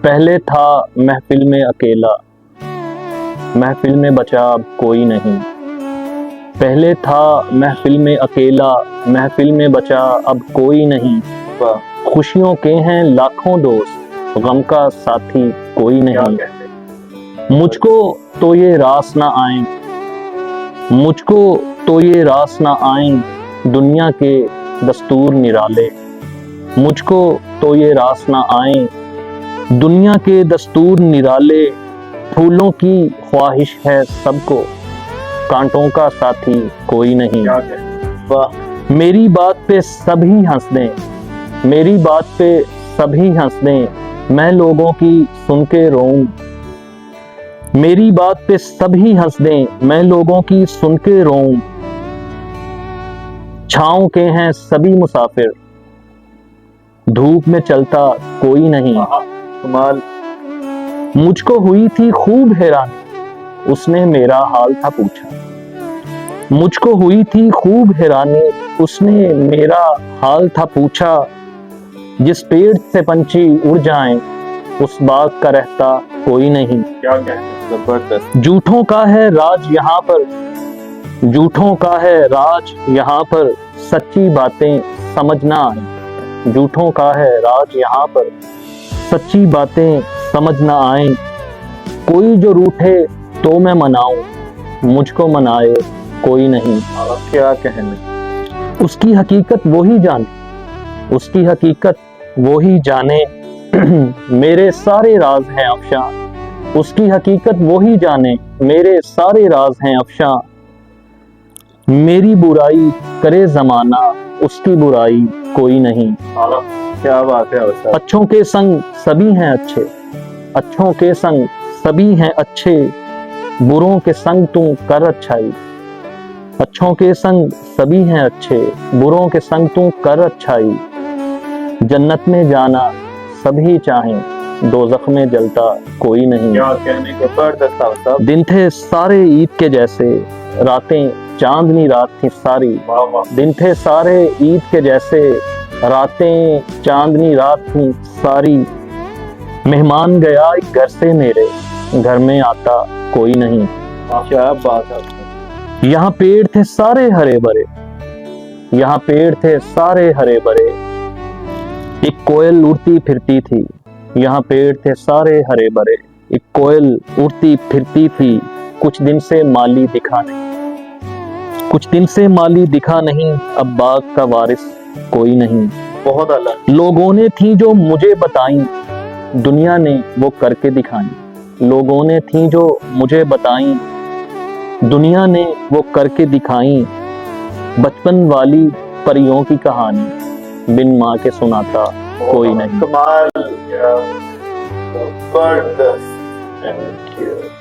پہلے تھا محفل میں اکیلا، محفل میں بچا اب کوئی نہیں۔ پہلے تھا محفل میں اکیلا، محفل میں بچا اب کوئی نہیں۔ خوشیوں کے ہیں لاکھوں دوست، غم کا ساتھی کوئی نہیں۔ مجھ کو تو یہ راس نہ آئیں، مجھ کو تو یہ راس نہ آئیں دنیا کے دستور نرالے۔ مجھ کو تو یہ راس نہ آئیں دنیا کے دستور نرالے۔ پھولوں کی خواہش ہے سب کو، کانٹوں کا ساتھی کوئی نہیں۔ میری بات پہ سبھی ہنس دیں، میری بات پہ سبھی ہنس دیں، میں لوگوں کی سن کے روؤں۔ میری بات پہ سبھی ہنس دیں، میں لوگوں کی سن کے روؤں۔ چھاؤں کے ہیں سبھی مسافر، دھوپ میں چلتا کوئی نہیں۔ مجھ کو ہوئی تھی خوب حیرانی، اس نے میرا حال تھا پوچھا۔ مجھ کو ہوئی تھی خوب حیرانی، اس نے میرا حال تھا پوچھا۔ جس پیڑ سے پنچھی اڑ جائیں، اس باغ کا رہتا کوئی نہیں۔ جھوٹوں کا ہے راج یہاں پر، جھوٹوں کا ہے راج یہاں پر، سچی باتیں سمجھ نہ آئیں۔ جھوٹوں کا ہے راج یہاں پر، سچی باتیں سمجھ نہ آئیں۔ کوئی جو روٹھے تو میں مناؤں، مجھ کو منائے کوئی نہیں۔ کیا کہنے، اس کی حقیقت وہی جانے، اس کی حقیقت وہی جانے، میرے سارے راز ہیں افشاں۔ اس کی حقیقت وہی جانے، میرے سارے راز ہیں افشاں۔ میری برائی کرے زمانہ، اس کی برائی کوئی نہیں۔ کیا بات ہے استاد۔ اچھوں کے سنگ سبھی ہیں اچھے، اچھوں کے سنگ سبھی ہیں اچھے، بروں کے سنگ تو کر اچھائی۔ اچھوں کے سنگ سبھی ہیں اچھے، بروں کے سنگ تو کر اچھائی۔ جنت میں جانا سبھی چاہیں، دوزخ میں جلتا کوئی نہیں۔ کیا کہنے کو زبردست استاد۔ دن تھے سارے عید کے جیسے، راتیں چاندنی رات تھی ساری۔ دن تھے سارے عید کے جیسے، راتیں چاندنی رات تھی ساری۔ مہمان گیا ایک گھر سے میرے، گھر میں آتا کوئی نہیں۔ کیا بات ہے۔ یہاں پیڑ تھے سارے ہرے بھرے، یہاں پیڑ تھے سارے ہرے بھرے، ایک کوئل اڑتی پھرتی تھی۔ یہاں پیڑ تھے سارے ہرے بھرے، ایک کوئل اڑتی پھرتی تھی۔ کچھ دن سے مالی دکھا نہیں، کچھ دن سے مالی دکھا نہیں، اب باغ کا وارث کوئی نہیں۔ بہت الگ۔ لوگوں نے تھیں جو مجھے بتائیں، دنیا نے وہ کر کے دکھائیں۔ لوگوں نے تھیں جو مجھے بتائیں، دنیا نے وہ کر کے دکھائیں۔ بچپن والی پریوں کی کہانی، بن ماں کے سناتا کوئی نہیں۔ کمال، زبردست۔ Thank you.